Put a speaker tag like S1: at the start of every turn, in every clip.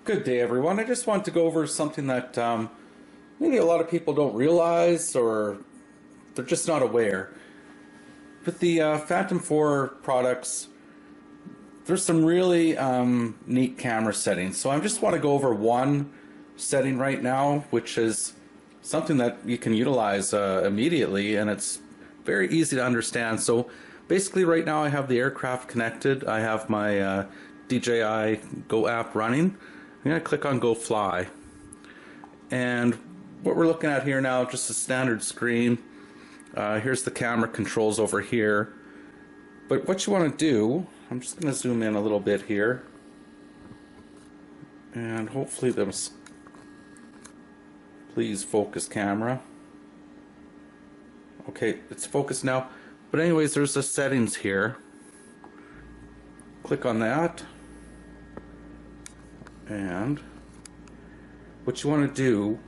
S1: Good day, everyone. I just want to go over something that maybe a lot of people don't realize or they're just not aware. With the Phantom 4 products, there's some really neat camera settings. So I just want to go over one setting right now, which is something that you can utilize immediately, and it's very easy to understand. So basically right now I have the aircraft connected. I have my DJI Go app running. I'm going to click on Go Fly. And what we're looking at here now, just a standard screen. Here's the camera controls over here. But what you want to do, I'm just going to zoom in a little bit here. And hopefully this, please focus camera. Okay, it's focused now. But anyways, there's the settings here. Click on that. And what you want to do,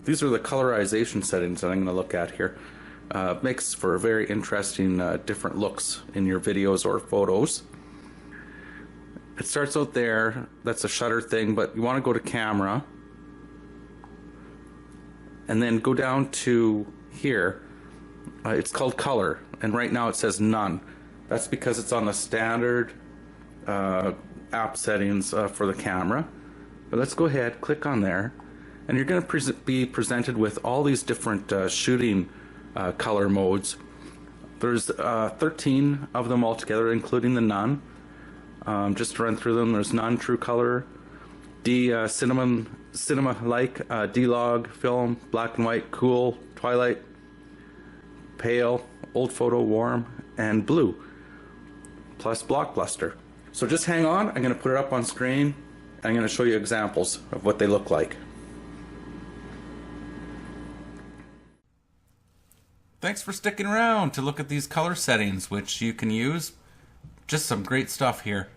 S1: these are the colorization settings that I'm going to look at here. Makes for very interesting different looks in your videos or photos. It starts out there, that's a shutter thing, but you want to go to camera and then go down to here. It's called color, and right now it says none. That's because it's on the standard app settings for the camera. But let's go ahead, click on there, and you're going to be presented with all these different shooting color modes. There's 13 of them altogether, including the none. Just to run through them, there's none, true color, cinema-like, D-Log, film, black and white, cool, twilight, pale, old photo, warm, and blue, plus blockbuster. So just hang on, I'm going to put it up on screen. I'm going to show you examples of what they look like. Thanks for sticking around to look at these color settings, which you can use. Just some great stuff here.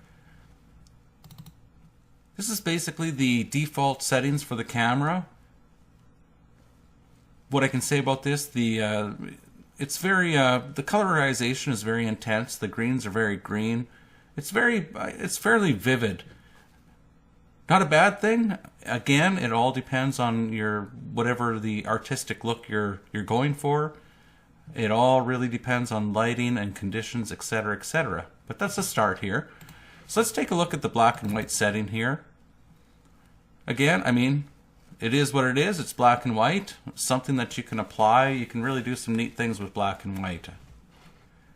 S1: This is basically the default settings for the camera. What I can say about this, it's very the colorization is very intense. The greens are very green. It's fairly vivid. Not a bad thing. Again, it all depends on whatever the artistic look you're going for. It all really depends on lighting and conditions, etc., etc. But that's a start here. So let's take a look at the black and white setting here. Again, I mean, it is what it is. It's black and white. Something that you can apply. You can really do some neat things with black and white.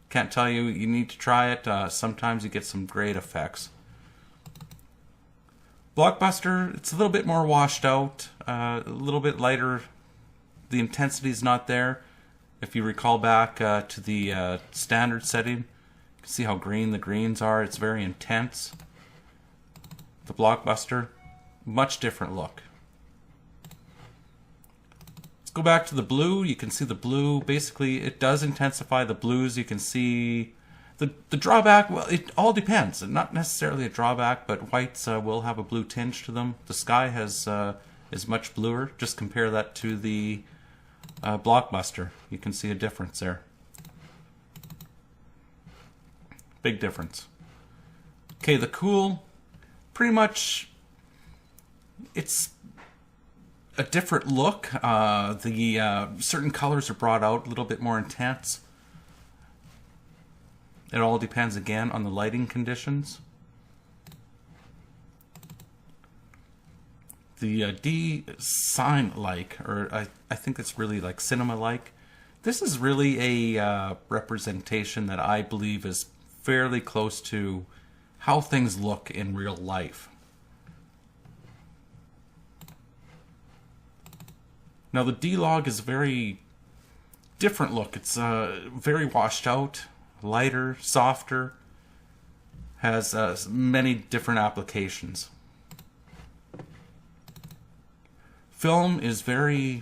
S1: Can't tell you, you need to try it. Sometimes you get some great effects. Blockbuster, it's a little bit more washed out, a little bit lighter. The intensity is not there. If you recall back to the standard setting, you can see how green the greens are. It's very intense. The Blockbuster, much different look. Let's go back to the blue. You can see the blue. Basically, it does intensify the blues. You can see the drawback, well, it all depends. Not necessarily a drawback, but whites will have a blue tinge to them. The sky is much bluer. Just compare that to the Blockbuster. You can see a difference there. Big difference. Okay, the cool, pretty much, it's a different look. Certain colors are brought out a little bit more intense. It all depends again on the lighting conditions. The D-Sign-like, or I think it's really like cinema-like. This is really a representation that I believe is fairly close to how things look in real life. Now the D-Log is a very different look. It's very washed out, lighter, softer, has many different applications. Film is the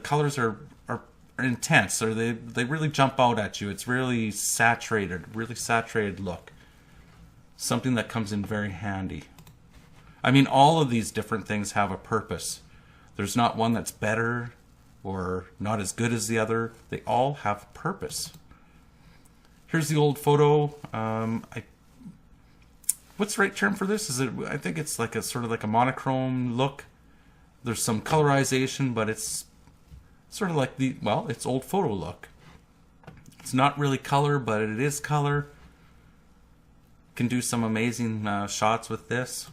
S1: colors are intense, or they really jump out at you. It's really saturated look. Something that comes in very handy. I mean, all of these different things have a purpose. There's not one that's better or not as good as the other. They all have a purpose. Here's the old photo. what's the right term for this? I think it's like a sort of like a monochrome look. There's some colorization, but it's sort of like it's old photo look. It's not really color, but it is color. Can do some amazing shots with this.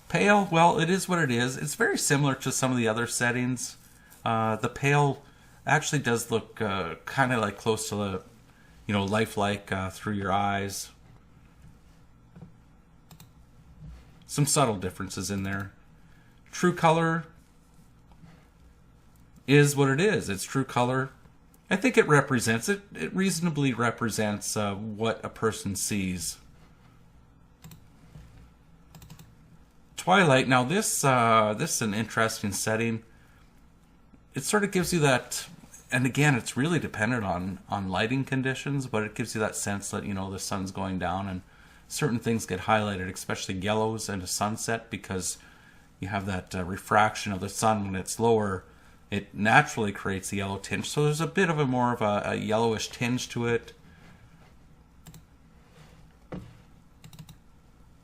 S1: Pale, well, it is what it is. It's very similar to some of the other settings. The pale actually does look kind of like close to the, lifelike through your eyes. Some subtle differences in there. True color is what it is. It's true color. I think it represents it. It reasonably represents what a person sees. Twilight. Now this is an interesting setting. It sort of gives you that, and again, it's really dependent on lighting conditions, but it gives you that sense that the sun's going down and certain things get highlighted, especially yellows and a sunset, because you have that refraction of the sun when it's lower. It naturally creates a yellow tinge, so there's a bit of more of a yellowish tinge to it.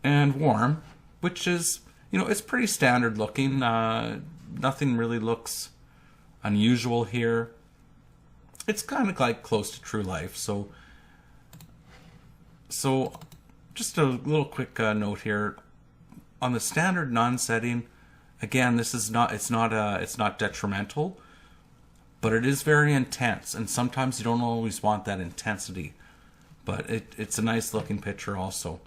S1: And warm, which is, it's pretty standard looking. Nothing really looks unusual here. It's kind of like close to true life. So just a little quick note here on the standard none setting. Again, this is it's not detrimental, but it is very intense, and sometimes you don't always want that intensity. But it's a nice looking picture also.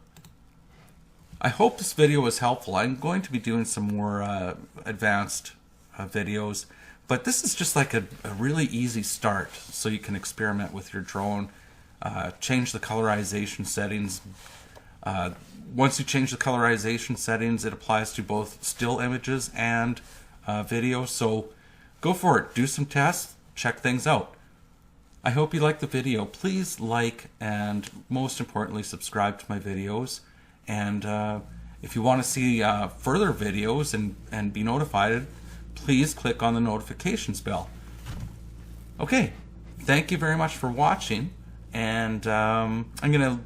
S1: I hope this video was helpful. I'm going to be doing some more advanced videos, but this is just like a really easy start, so you can experiment with your drone, change the colorization settings. Once you change the colorization settings, it applies to both still images and video. So go for it. Do some tests. Check things out. I hope you liked the video. Please like and most importantly subscribe to my videos. And if you want to see further videos and be notified, please click on the notifications bell. Okay. Thank you very much for watching. And I'm going to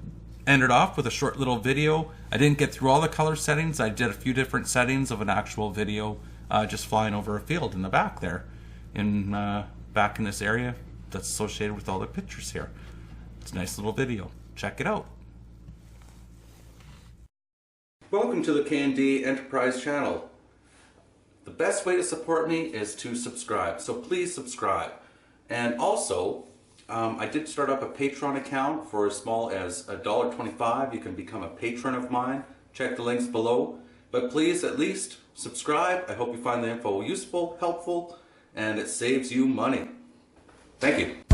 S1: end it off with a short little video. I didn't get through all the color settings. I did a few different settings of an actual video just flying over a field in the back there, back in this area that's associated with all the pictures here. It's a nice little video. Check it out. Welcome to the K&D Enterprise channel. The best way to support me is to subscribe, so please subscribe. And also, I did start up a Patreon account for as small as $1.25. You can become a patron of mine. Check the links below. But please at least subscribe. I hope you find the info useful, helpful, and it saves you money. Thank you.